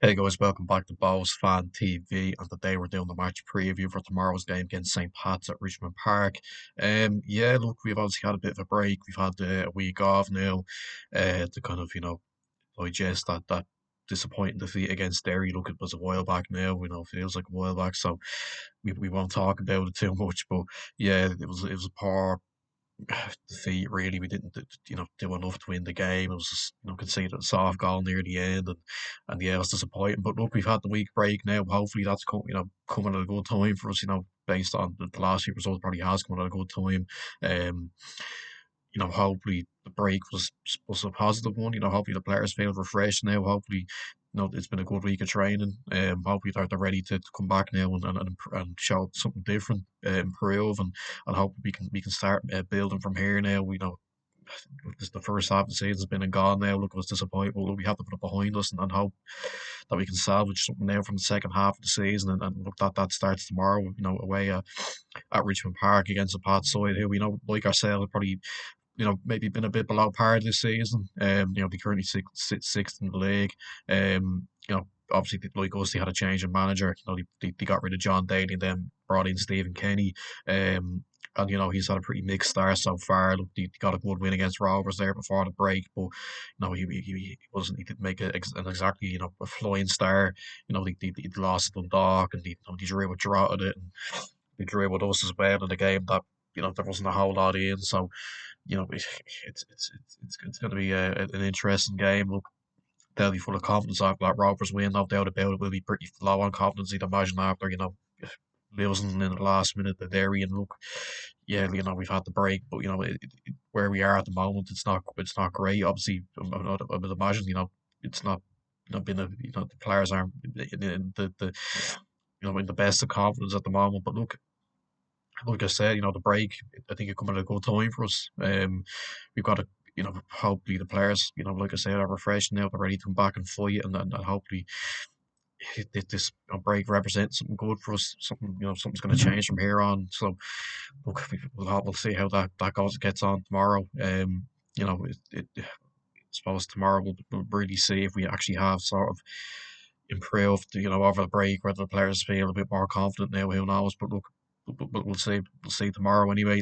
Hey guys, welcome back to Bows Fan TV. And today we're doing the match preview for tomorrow's game against St. Pat's at Richmond Park. Yeah, look, we've obviously had a bit of a break. We've had a week off now, to kind of digest that disappointing defeat against Derry. Look, it was a while back now. We know it feels like a while back, so we won't talk about it too much. But yeah, it was a poor defeat. Really, we didn't do enough to win the game. It was just, conceded a soft goal near the end, and yeah, it was disappointing. But look, we've had the week break now. Hopefully, that's coming at a good time for us. Based on the last few results, probably has come at a good time. Um, hopefully the break was a positive one. Hopefully the players feel refreshed now. Hopefully, it's been a good week of training. Hopefully they're ready to come back now and show something different, improve, and hope we can start building from here now. We know this the first half of the season's been and gone now. Look, it was disappointing. But look, we have to put it behind us and hope that we can salvage something now from the second half of the season. And look, that starts tomorrow. Away at Richmond Park against the Pats side, who we know like ourselves probably maybe been a bit below par this season. They currently sit sixth in the league. Obviously, like us, they had a change in manager. They got rid of John Daly and then brought in Stephen Kenny. And he's had a pretty mixed start so far. Look, he got a good win against Rovers there before the break, but he wasn't. He didn't make an exactly a flying star. They lost to Dundalk and they drew with Drogheda and they drew with us as well in a game that there wasn't a whole lot in. So it's going to be an interesting game. Look, they'll be full of confidence after that Rovers win, no doubt about it. Will be pretty low on confidence, I'd imagine, after losing in the last minute to Derry. And look, yeah, we've had the break, but where we are at the moment, it's not great. Obviously, I would imagine it's not been the players aren't in the in the best of confidence at the moment. But look, like I said, the break, I think it come at a good time for us. We've got to, hopefully the players, like I said, are refreshed now. They're ready to come back and fight, and hopefully this break represents something good for us. Something's going to change from here on. So, look, we'll see how that gets on tomorrow. I suppose tomorrow we'll really see if we actually have sort of improved, over the break, whether the players feel a bit more confident now. Who knows? But look, we'll see. We'll see tomorrow anyway.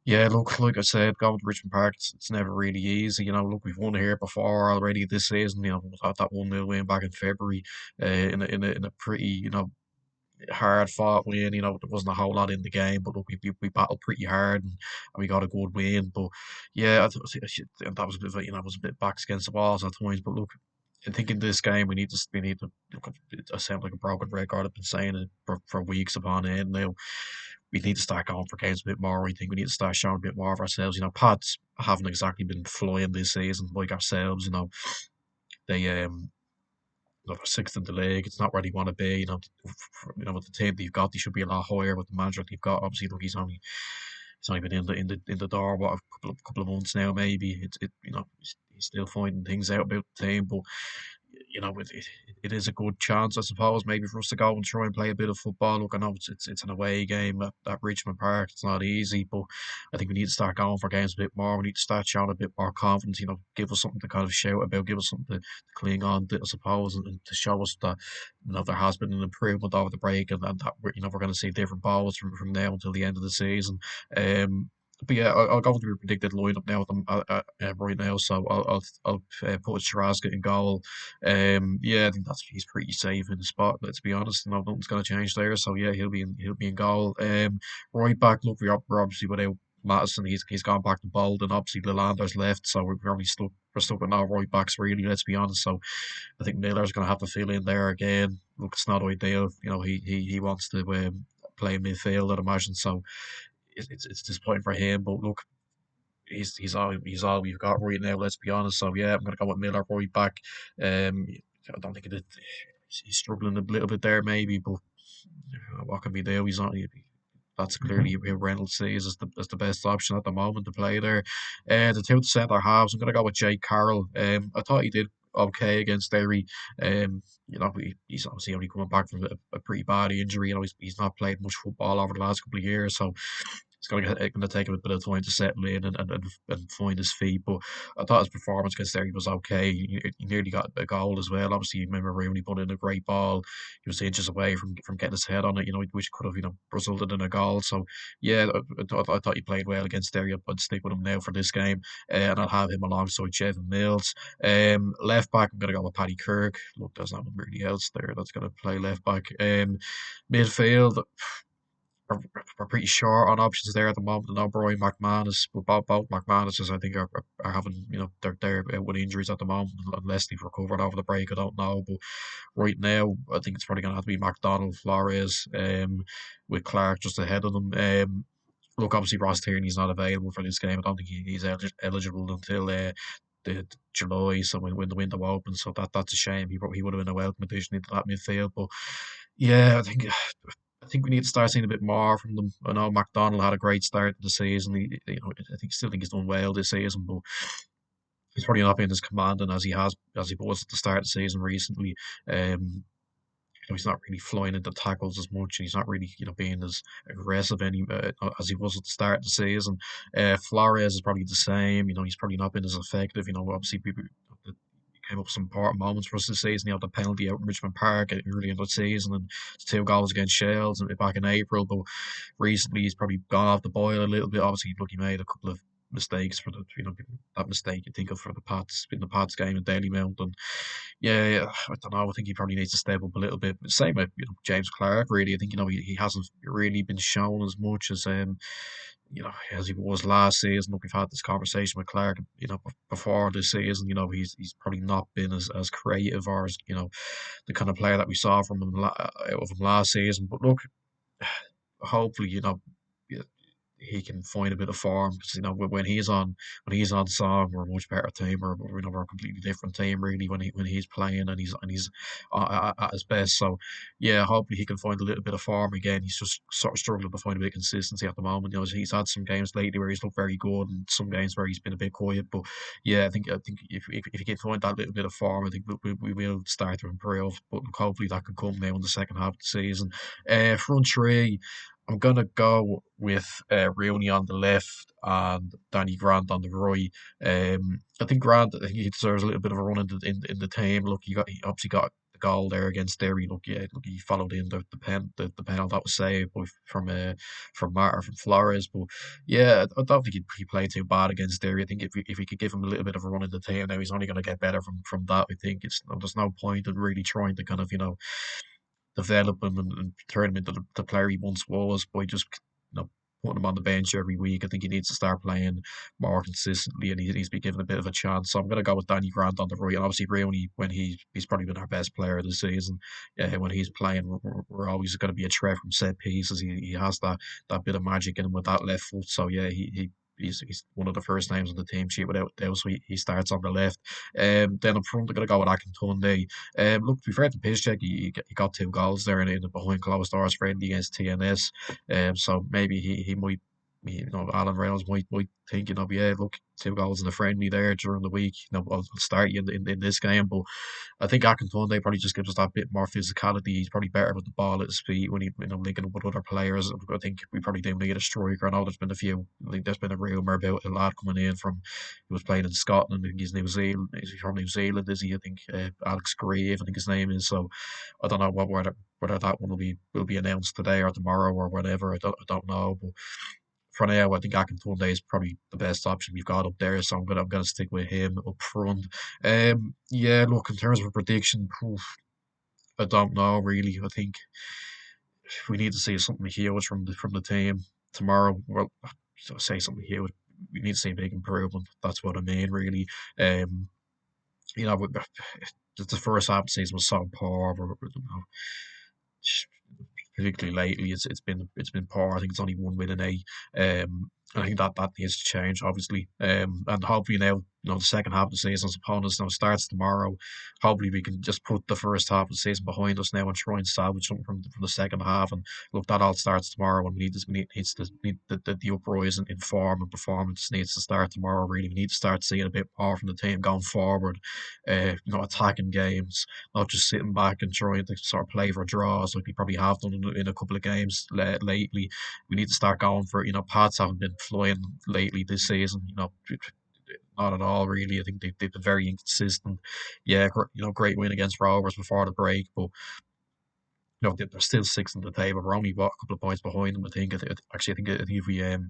Yeah, look, like I said, going to Richmond Park, it's never really easy. Look, we've won here before already this season. We had that 1-0 win back in February, in a pretty, hard fought win. There wasn't a whole lot in the game, but look, we battled pretty hard and we got a good win. But yeah, and that was a bit, was a bit backs against the walls at times. But look, I think in this game we need to look. It sounds like a broken record. I've been saying it for weeks upon end now. We need to start going for games a bit more. I think we need to start showing a bit more of ourselves. Pats haven't exactly been flying this season like ourselves. They they're sixth in the league. It's not where they want to be. With the team they've got, they should be a lot higher. With the manager they've got, obviously, look, he's only been in the door what a couple of months now. Maybe he's still finding things out about the team, but it is a good chance, I suppose, maybe for us to go and try and play a bit of football. Look, I know it's an away game at Richmond Park. It's not easy, but I think we need to start going for games a bit more. We need to start showing a bit more confidence. Give us something to kind of shout about. Give us something to cling on to, I suppose, and to show us that there has been an improvement over the break, and that we're going to see different balls from now until the end of the season. But yeah, I'll go with your predicted lineup now right now. So I'll put Sharaska in goal. Yeah, I think he's pretty safe in the spot. Let's be honest, nothing's going to change there. So yeah, he'll be in goal. Right back, look, we're obviously without Madison. He's gone back to Bolden. Obviously, Lelander's left, so we're only stuck. We're stuck with no right backs really. Let's be honest. So I think Miller's going to have to fill in there again. Look, it's not ideal. He wants to play midfield, I'd imagine. So it's disappointing for him. But look, he's all we've got right now. Let's be honest. So yeah, I'm gonna go with Miller right back. I don't think he's struggling a little bit there maybe, but what can we do? He's not. That's clearly who Reynolds sees as the best option at the moment to play there. The two centre halves, I'm gonna go with Jake Carroll. I thought he did okay against Derry. He's obviously only coming back from a pretty bad injury. He's not played much football over the last couple of years, so going to take him a bit of time to settle in and find his feet. But I thought his performance against Derry was okay. He nearly got a goal as well. Obviously, you remember Rooney put in a great ball. He was inches away from getting his head on it, which could have resulted in a goal. So yeah, I thought he played well against Derry. I'd stick with him now for this game, and I'll have him alongside Shevin Mills. Left back, I'm going to go with Paddy Kirk. Look, there's not really else there that's going to play left back. Midfield, we're pretty short on options there at the moment. I know Brian McManus, but both McManuses, I think, are having, they're out with injuries at the moment, unless they've recovered over the break. I don't know, but right now, I think it's probably going to have to be McDonald, Flores, with Clark just ahead of them. Look, obviously Ross Tierney's not available for this game. I don't think he's eligible until the July, so when the window opens. So that's a shame. He would have been a welcome addition into that midfield. But yeah, I think we need to start seeing a bit more from them. I know McDonald had a great start to the season. Still think he's done well this season, but he's probably not been as commanding as he was at the start of the season recently. Um, he's not really flying into tackles as much, and he's not really, being as aggressive as he was at the start of the season. Flores is probably the same. He's probably not been as effective. Obviously people came up with some important moments for us this season. The penalty out in Richmond Park early in the season, and 2 goals against Shells and back in April. But recently, he's probably gone off the boil a little bit. Obviously, look, he made a couple of mistakes for that mistake you think of for the Pats in the Pats game in Dalymount. And yeah, I don't know. I think he probably needs to step up a little bit. Same with James Clark. Really, I think he hasn't really been shown as much as he was last season. Look, we've had this conversation with Clark, before this season. He's probably not been as creative or as the kind of player that we saw from him out of him last season. But look, hopefully, yeah, he can find a bit of form because when he's on song, we're a much better team. We're a completely different team really when he's playing and he's at his best. So yeah, hopefully he can find a little bit of form again. He's just sort of struggling to find a bit of consistency at the moment. He's had some games lately where he's looked very good and some games where he's been a bit quiet. But yeah, I think if he can find that little bit of form, I think we will start to improve. But hopefully that can come now in the second half of the season. Front three. I'm gonna go with Rooney on the left and Danny Grant on the right. I think Grant, I think he deserves a little bit of a run in the team. Look, he obviously got the goal there against Derry. Look, yeah, look, he followed in the penalty that was saved from Flores. But yeah, I don't think he played too bad against Derry. I think if we could give him a little bit of a run in the team now, he's only going to get better from that. I think there's no point in really trying to kind of develop him and turn him into the player he once was by just putting him on the bench every week. I think he needs to start playing more consistently and he needs to be given a bit of a chance. So I'm going to go with Danny Grant on the right. And obviously, Rooney, when he's probably been our best player this season. When he's playing, we're always going to be a threat from set pieces. He has that bit of magic in him with that left foot. So yeah, he's one of the first names on the team sheet without doubt. So he starts on the left. Then up front, they're going to go with Akintunde. Look, to be fair to Piszczek, he got 2 goals there in the behind closed doors friendly against TNS. So maybe he might, Alan Reynolds might think, yeah, look, 2 goals in the friendly there during the week. I'll start you in this game. But I think Akintunde probably just gives us that bit more physicality. He's probably better with the ball at his feet when linking up with other players. I think we probably do need a striker. I know there's been a few. I think there's been a rumour about a lad coming in from he was playing in Scotland. I think he's New Zealand. Is he from New Zealand? Is he? I think Alex Grieve. I think his name is. So I don't know whether that one will be announced today or tomorrow or whatever. I don't know. But for now, I think Akintunde is probably the best option we've got up there, so I'm gonna stick with him up front. Yeah, look, in terms of a prediction, I don't know really. I think we need to see something huge from the team tomorrow. Well, say something huge. We need to see a big improvement. That's what I mean, really. Um, you know, the first half of the season was so poor. Particularly lately, it's been poor. I think it's only one win in eight. I think that needs to change, obviously. And hopefully now, the second half of the season's upon us now starts tomorrow. Hopefully we can just put the first half of the season behind us now and try and salvage something from the second half. And look, that all starts tomorrow. And we need this, we need, needs to need the uprise in form and performance needs to start tomorrow. Really, we need to start seeing a bit more from the team going forward. Attacking games, not just sitting back and trying to sort of play for draws like we probably have done in a couple of games lately. We need to start going for Pats haven't been flying lately this season. Not at all really. I think they've been very inconsistent. Yeah, great win against Rovers before the break, but they're still sixth in the table. We're only a couple of points behind them. I think. Actually, I think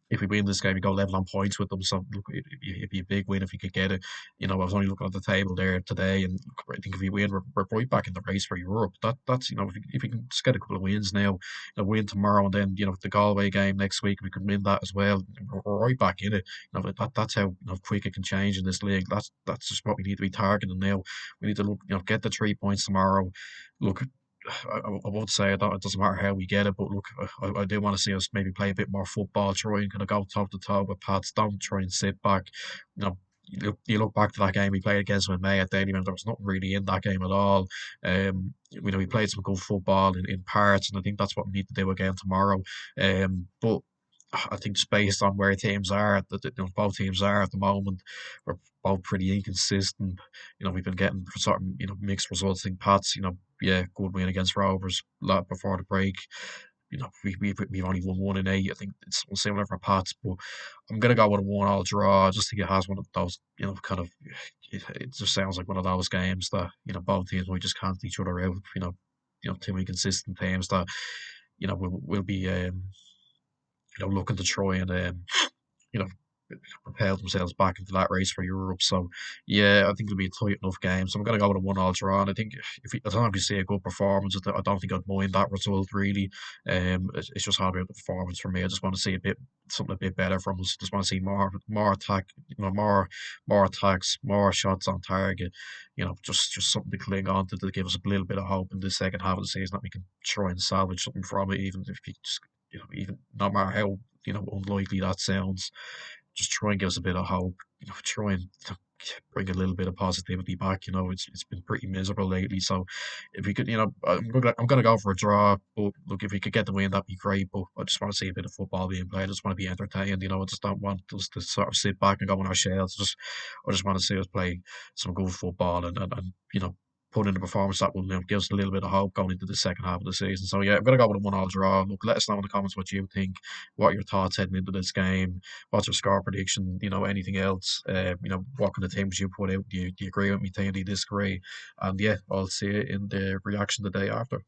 if we win this game, we go level on points with them. So look, it'd be a big win if we could get it. I was only looking at the table there today, and look, I think if we win, we're right back in the race for Europe. That's if we can just get a couple of wins now, win tomorrow, and then the Galway game next week, we could win that as well. We're right back in it. That's how quick it can change in this league. That's just what we need to be targeting now. We need to look, get the 3 points tomorrow. Look, I won't say it doesn't matter how we get it, but look, I do want to see us maybe play a bit more football, try and kind of go top to toe with Pats. Don't try and sit back. You know, you look back to that game we played against with May at Daily, there was nothing really in that game at all. We played some good football in parts, and I think that's what we need to do again tomorrow. But I think just based on where teams are, both teams are at the moment, we're both pretty inconsistent. We've been getting sort of mixed results. I think Pats, yeah, good win against Rovers before the break. We've only won 1 in 8. I think it's similar for Pats, but I'm gonna go with a 1-all draw. I just think it has one of those, kind of. It just sounds like one of those games that both teams might just cancel each other out. Two inconsistent teams that will be looking to try and you know, propel themselves back into that race for Europe. So yeah, I think it'll be a tight enough game. So I'm going to go with a 1-all draw. And I think as long as we see a good performance, I don't think I'd mind that result really. It's just hard about the performance for me. I just want to see something a bit better from us. Just want to see more attack, more attacks, more shots on target. Just something to cling on to give us a little bit of hope in the second half of the season that we can try and salvage something from it, even if we just even no matter how unlikely that sounds, just try and give us a bit of hope. Try and bring a little bit of positivity back. It's been pretty miserable lately. So if we could, I'm gonna go for a draw. But look, if we could get the win, that'd be great. But I just want to see a bit of football being played. I just want to be entertained. I just don't want us to sort of sit back and go on our shells. I just want to see us play some good football and put in a performance that will give us a little bit of hope going into the second half of the season. So yeah, I'm gonna go with a 1-all draw. Look, let us know in the comments what you think, what are your thoughts heading into this game, what's your score prediction, anything else, what kind of teams you put out. Do you agree with me? Do you disagree? And yeah, I'll see you in the reaction the day after.